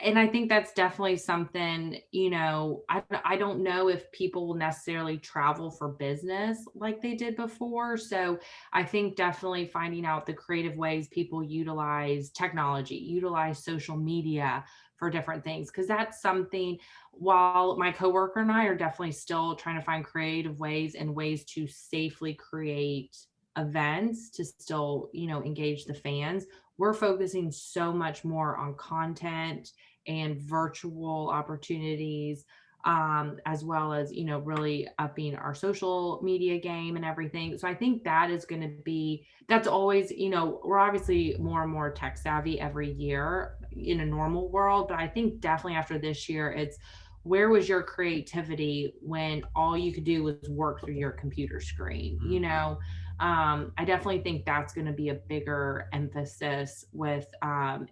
and I think that's definitely something, you know, I don't know if people will necessarily travel for business like they did before. So I think definitely finding out the creative ways people utilize technology, utilize social media for different things. Cause that's something, while my coworker and I are definitely still trying to find creative ways and ways to safely create events to still, you know, engage the fans, we're focusing so much more on content and virtual opportunities, as well as, you know, really upping our social media game and everything. So I think that is going to be, that's always, you know, we're obviously more and more tech savvy every year in a normal world, but I think definitely after this year, it's where was your creativity when all you could do was work through your computer screen, you know? I definitely think that's going to be a bigger emphasis with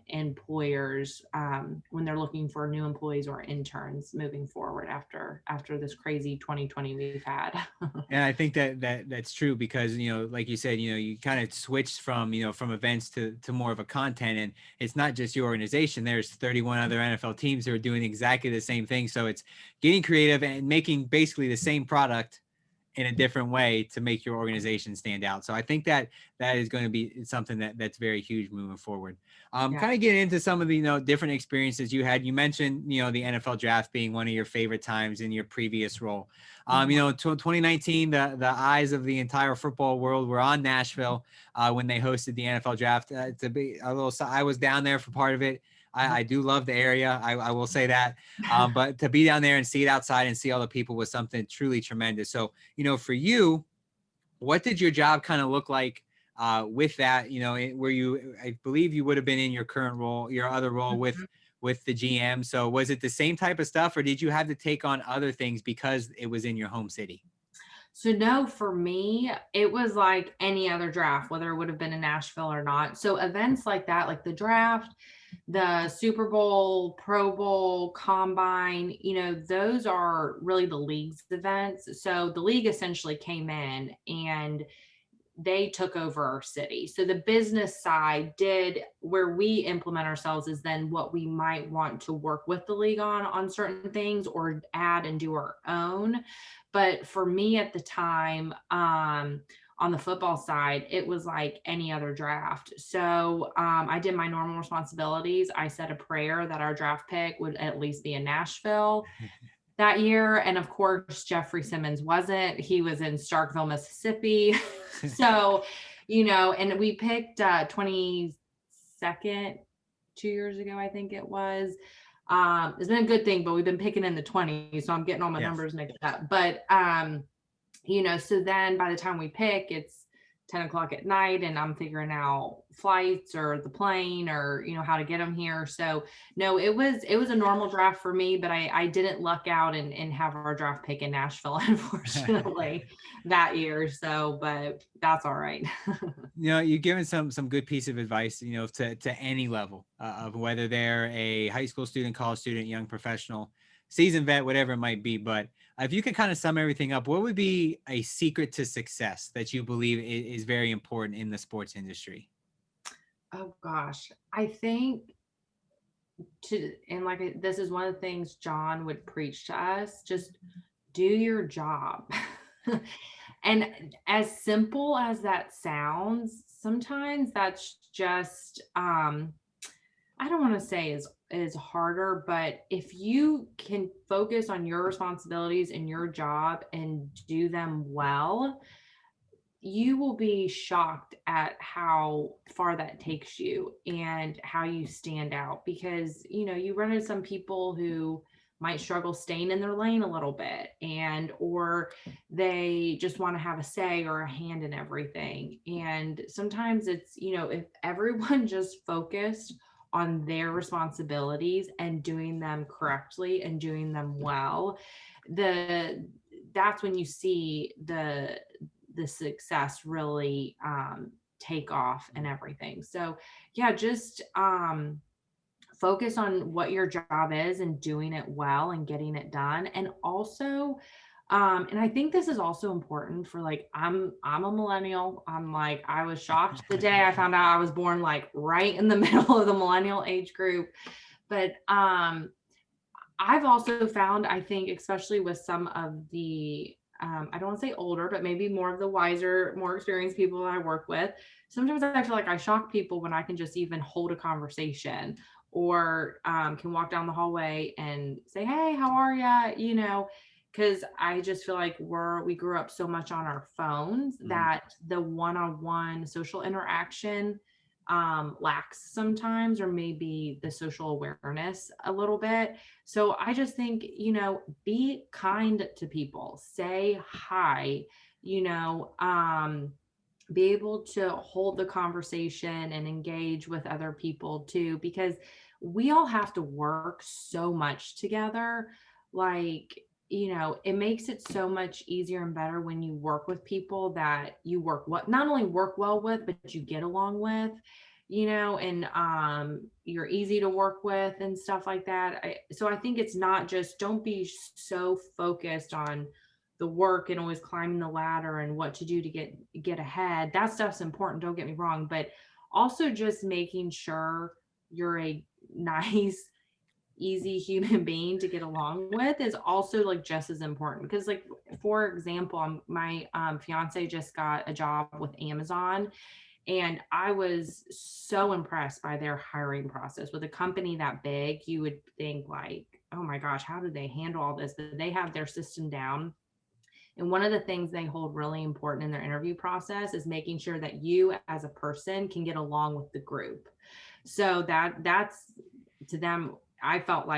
employers when they're looking for new employees or interns moving forward after this crazy 2020 we've had. And I think that's true because, you know, like you said, you know, you kind of switched from, you know, from events to more of a content, and it's not just your organization. There's 31 other NFL teams who are doing exactly the same thing. So it's getting creative and making basically the same product in a different way to make your organization stand out. So I think that is going to be something that's very huge moving forward. Yeah. Kind of getting into some of the, you know, different experiences you had. You mentioned, you know, the NFL draft being one of your favorite times in your previous role. You know, 2019, the eyes of the entire football world were on Nashville when they hosted the NFL draft. To be a little, I was down there for part of it. I do love the area. I will say that. But to be down there and see it outside and see all the people was something truly tremendous. So, you know, for you, what did your job kind of look like with that? You know, where you, I believe you would have been in your current role, your other role with the GM. So was it the same type of stuff, or did you have to take on other things because it was in your home city? So no, for me, it was like any other draft, whether it would have been in Nashville or not. So events like that, like the draft, the Super Bowl, Pro Bowl, Combine, you know, those are really the league's events. So the league essentially came in and they took over our city. So the business side did, where we implement ourselves is then what we might want to work with the league on certain things or add and do our own. But for me at the time, on the football side, it was like any other draft. So I did my normal responsibilities. I said a prayer that our draft pick would at least be in Nashville that year. And of course, Jeffrey Simmons wasn't. He was in Starkville, Mississippi. So, you know, and we picked 22nd 2 years ago, I think it was. It's been a good thing, but we've been picking in the 20s, so I'm getting all my numbers mixed up. But so then by the time we pick, it's 10 o'clock at night, and I'm figuring out flights or the plane or how to get them here. So no, it was a normal draft for me, but I didn't luck out and have our draft pick in Nashville, unfortunately, that year. So, but that's all right. You're giving some good piece of advice, to any level of whether they're a high school student, college student, young professional, seasoned vet, whatever it might be. But if you could kind of sum everything up, what would be a secret to success that you believe is very important in the sports industry? Oh gosh, I think this is one of the things John would preach to us, just do your job. And as simple as that sounds, sometimes that's just I don't want to say is harder, but if you can focus on your responsibilities in your job and do them well, you will be shocked at how far that takes you and how you stand out, because you run into some people who might struggle staying in their lane a little bit, or they just want to have a say or a hand in everything. And sometimes it's if everyone just focused on their responsibilities and doing them correctly and doing them well, that's when you see the success really take off and everything. So yeah, just focus on what your job is and doing it well and getting it done. And also and I think this is also important for I'm a millennial. I was shocked the day I found out I was born right in the middle of the millennial age group. But I've also found, I think, especially with some of the I don't want to say older, but maybe more of the wiser, more experienced people that I work with. Sometimes I feel like I shock people when I can just even hold a conversation, or can walk down the hallway and say, "Hey, how are ya?" Because I just feel like we grew up so much on our phones that the one-on-one social interaction lacks sometimes, or maybe the social awareness a little bit. So I just think, be kind to people, say hi, be able to hold the conversation and engage with other people too, because we all have to work so much together. It makes it so much easier and better when you work with people that you not only work well with, but you get along with, and you're easy to work with and stuff like that. So I think it's not just, don't be so focused on the work and always climbing the ladder and what to do to get ahead. That stuff's important, don't get me wrong, but also just making sure you're a nice, easy human being to get along with is also just as important. Because for example, my fiance just got a job with Amazon, and I was so impressed by their hiring process. With a company that big, you would think oh my gosh, how do they handle all this? But they have their system down. And one of the things they hold really important in their interview process is making sure that you as a person can get along with the group. So that's to them, I felt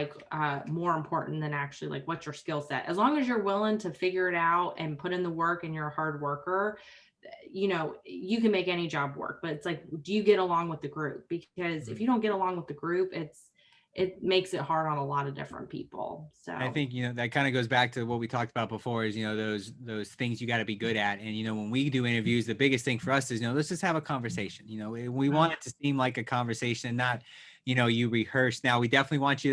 more important than actually what's your skill set. As long as you're willing to figure it out and put in the work and you're a hard worker, you can make any job work. But it's do you get along with the group? Because if you don't get along with the group, it makes it hard on a lot of different people. So I think, that kind of goes back to what we talked about before is, those things you got to be good at. And, when we do interviews, the biggest thing for us is, let's just have a conversation. We want it to seem like a conversation, not, you rehearse. Now, we definitely want you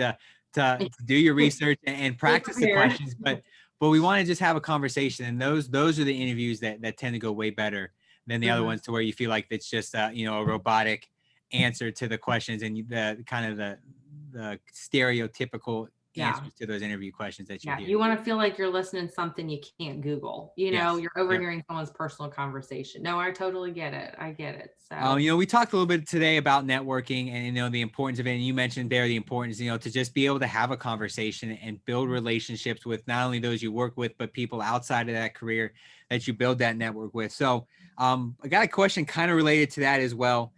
to do your research and practice the questions, but we want to just have a conversation. And those are the interviews that tend to go way better than the other ones, to where you feel like it's just, a robotic answer to the questions, and the kind of the stereotypical answers to those interview questions that you hear. You want to feel like you're listening to something you can't Google. You're overhearing someone's personal conversation. No, I totally get it. I get it. So we talked a little bit today about networking and the importance of it. And you mentioned there the importance, to just be able to have a conversation and build relationships with not only those you work with, but people outside of that career that you build that network with. So I got a question kind of related to that as well.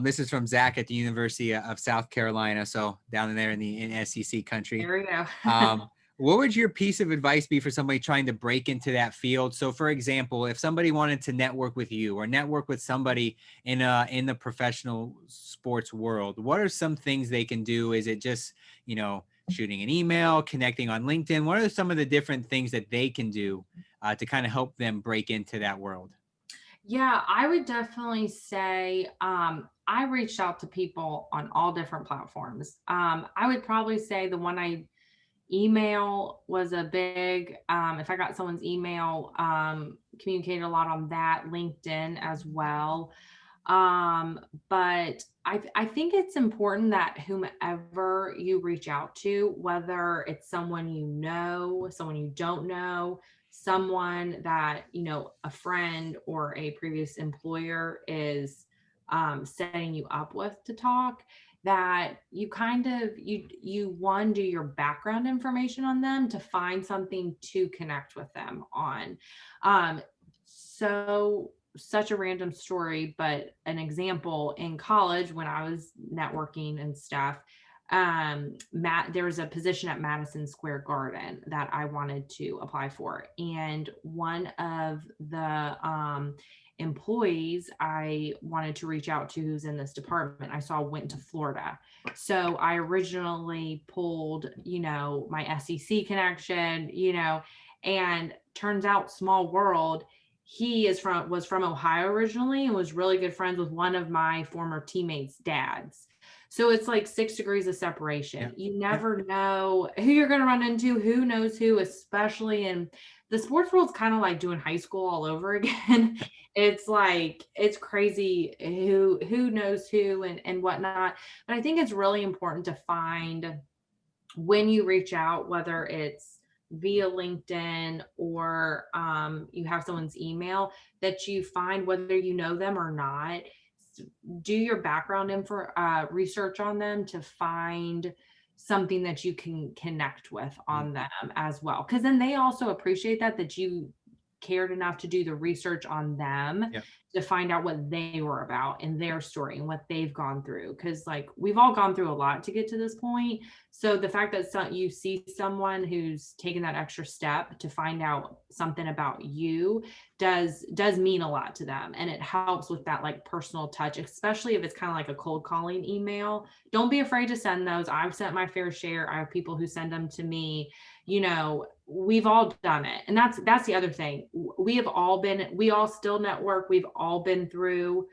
This is from Zach at the University of South Carolina, so down there in SEC country. There we go. What would your piece of advice be for somebody trying to break into that field? So, for example, if somebody wanted to network with you or network with somebody in the professional sports world, what are some things they can do? Is it just, shooting an email, connecting on LinkedIn? What are some of the different things that they can do to kind of help them break into that world? Yeah, I would definitely say I reached out to people on all different platforms. I would probably say the one I email was a big, if I got someone's email, communicated a lot on that, LinkedIn as well. But I think it's important that whomever you reach out to, whether it's someone you know, someone you don't know, someone that, a friend or a previous employer is setting you up with to talk, that you kind of you one do your background information on them to find something to connect with them on. So such a random story, but an example, in college when I was networking and stuff, there was a position at Madison Square Garden that I wanted to apply for, and one of the employees I wanted to reach out to who's in this department, I saw went to Florida. So I originally pulled, my SEC connection, and turns out, small world, he was from Ohio originally and was really good friends with one of my former teammates' dads. So it's like 6 degrees of separation. Yeah. You never know who you're going to run into, who knows who, especially in the sports world's kind of like doing high school all over again. It's like, it's crazy who knows who and whatnot. But I think it's really important to find, when you reach out, whether it's via LinkedIn or you have someone's email, that you find, whether you know them or not, do your background info research on them to find something that you can connect with on them as well. Because then they also appreciate that you cared enough to do the research on them. Yep. To find out what they were about and their story and what they've gone through. Because like, we've all gone through a lot to get to this point. So the fact that you see someone who's taken that extra step to find out something about you does mean a lot to them. And it helps with that like personal touch, especially if it's kind of like a cold calling email. Don't be afraid to send those. I've sent my fair share. I have people who send them to me. We've all done it. And that's the other thing. We all still network. We've all been through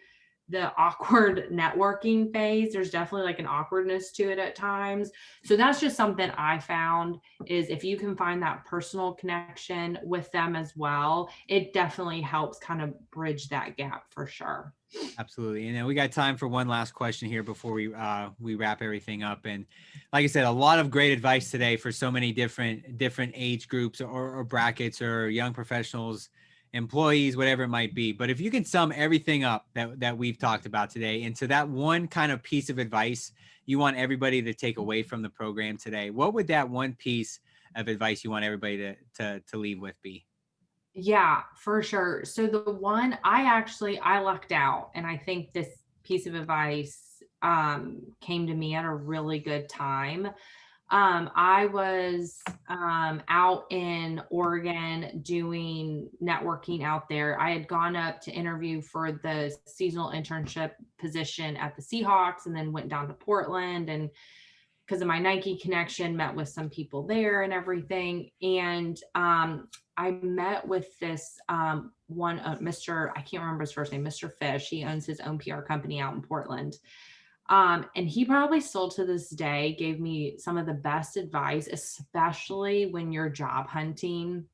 the awkward networking phase. There's definitely like an awkwardness to it at times. So that's just something I found, is if you can find that personal connection with them as well, it definitely helps kind of bridge that gap for sure. Absolutely. And then we got time for one last question here before we wrap everything up. And like I said, a lot of great advice today for so many different age groups or brackets or young professionals, employees, whatever it might be. But if you can sum everything up that we've talked about today into that one kind of piece of advice you want everybody to take away from the program today, what would that one piece of advice you want everybody to leave with be? Yeah, for sure. So the one I lucked out, and I think this piece of advice came to me at a really good time. I was out in Oregon doing networking out there. I had gone up to interview for the seasonal internship position at the Seahawks, and then went down to Portland, and because of my Nike connection, met with some people there and everything. And I met with this one, Mr. I can't remember his first name, Mr. Fish. He owns his own PR company out in Portland. And he probably still to this day gave me some of the best advice, especially when you're job hunting.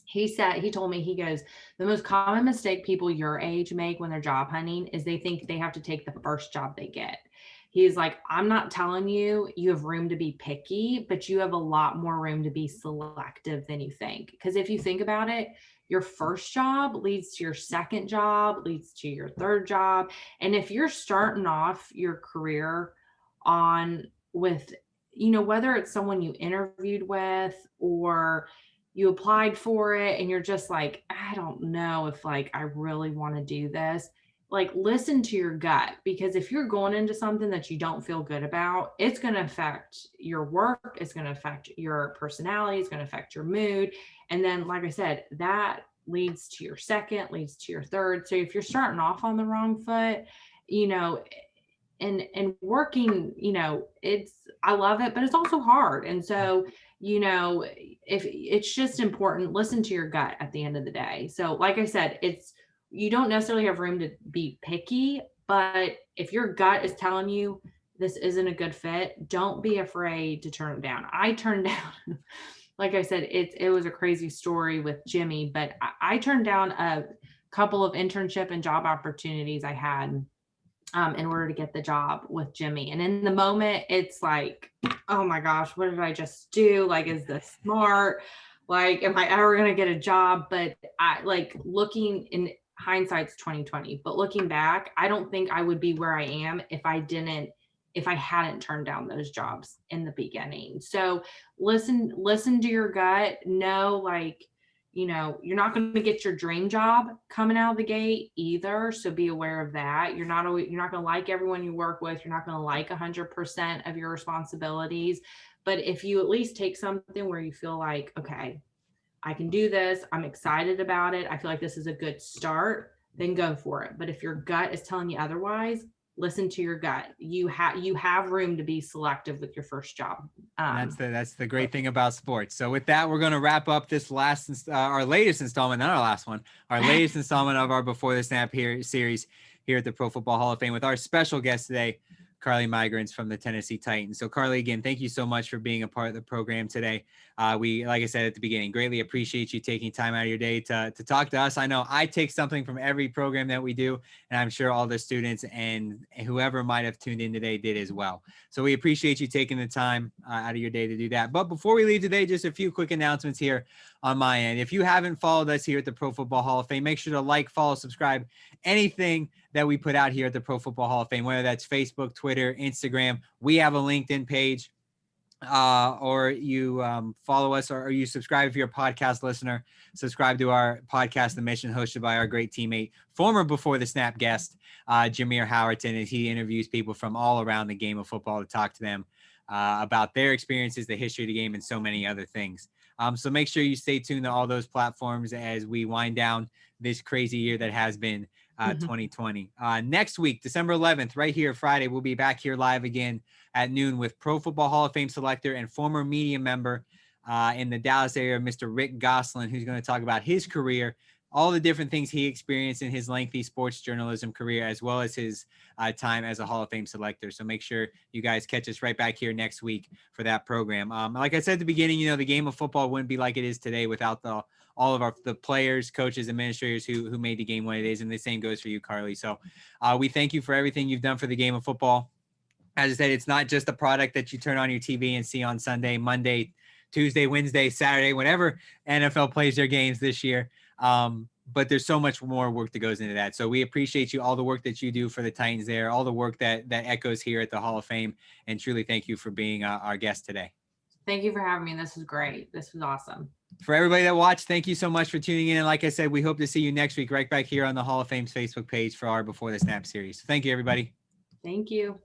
He told me, he goes, the most common mistake people your age make when they're job hunting is they think they have to take the first job they get. He's like, I'm not telling you have room to be picky, but you have a lot more room to be selective than you think. Because if you think about it, your first job leads to your second job, leads to your third job. And if you're starting off your career on with, whether it's someone you interviewed with or you applied for it and you're just like, I don't know if like I really want to do this, like listen to your gut, because if you're going into something that you don't feel good about, it's going to affect your work, it's going to affect your personality, it's going to affect your mood. And then, like I said, that leads to your second, leads to your third. So if you're starting off on the wrong foot, you know, and working, you know, I love it, but it's also hard. And so, you know, if it's just important, listen to your gut at the end of the day. So like I said, you don't necessarily have room to be picky, but if your gut is telling you this isn't a good fit, don't be afraid to turn it down. I turned down, like I said, it was a crazy story with Jimmy, but I turned down a couple of internship and job opportunities I had in order to get the job with Jimmy. And in the moment, it's like, oh my gosh, what did I just do? Like, is this smart? Like, am I ever going to get a job? But I like looking in hindsight's 2020, but looking back, I don't think I would be where I am if I hadn't turned down those jobs in the beginning. So listen to your gut. Know, like, you know, you're not going to get your dream job coming out of the gate either. So be aware of that. You're not going to like everyone you work with. You're not going to like 100% of your responsibilities. But if you at least take something where you feel like, okay, I can do this, I'm excited about it, I feel like this is a good start, then go for it. But if your gut is telling you otherwise, listen to your gut. You have room to be selective with your first job. That's the great thing about sports. So with that, we're going to wrap up this our latest installment, not our last one, our latest installment of our Before the Snap series here at the Pro Football Hall of Fame with our special guest today, Carly Mygrants from the Tennessee Titans. So Carly, again, thank you so much for being a part of the program today. We, like I said at the beginning, greatly appreciate you taking time out of your day to talk to us. I know I take something from every program that we do, and I'm sure all the students and whoever might have tuned in today did as well. So we appreciate you taking the time out of your day to do that. But before we leave today, just a few quick announcements here on my end. If you haven't followed us here at the Pro Football Hall of Fame, make sure to like, follow, subscribe, anything that we put out here at the Pro Football Hall of Fame, whether that's Facebook, Twitter, Instagram. We have a LinkedIn page, or you follow us, or you subscribe if you're a podcast listener. Subscribe to our podcast, The Mission, hosted by our great teammate, former Before the Snap guest, Jameer Howerton, as he interviews people from all around the game of football to talk to them about their experiences, the history of the game, and so many other things. So make sure you stay tuned to all those platforms as we wind down this crazy year that has been 2020. Next week, December 11th, right here, Friday, we'll be back here live again at noon with Pro Football Hall of Fame selector and former media member in the Dallas area, Mr. Rick Gosselin, who's going to talk about his career, all the different things he experienced in his lengthy sports journalism career, as well as his time as a Hall of Fame selector. So make sure you guys catch us right back here next week for that program. Like I said at the beginning, you know, the game of football wouldn't be like it is today without all of the players, coaches, administrators who made the game what it is. And the same goes for you, Carly. So we thank you for everything you've done for the game of football. As I said, it's not just a product that you turn on your TV and see on Sunday, Monday, Tuesday, Wednesday, Saturday, whenever NFL plays their games this year. But there's so much more work that goes into that. So we appreciate you, all the work that you do for the Titans there, all the work that echoes here at the Hall of Fame. And truly thank you for being our guest today. Thank you for having me. This was great. This was awesome. For everybody that watched, thank you so much for tuning in. And like I said, we hope to see you next week right back here on the Hall of Fame's Facebook page for our Before the Snap series. Thank you, everybody. Thank you.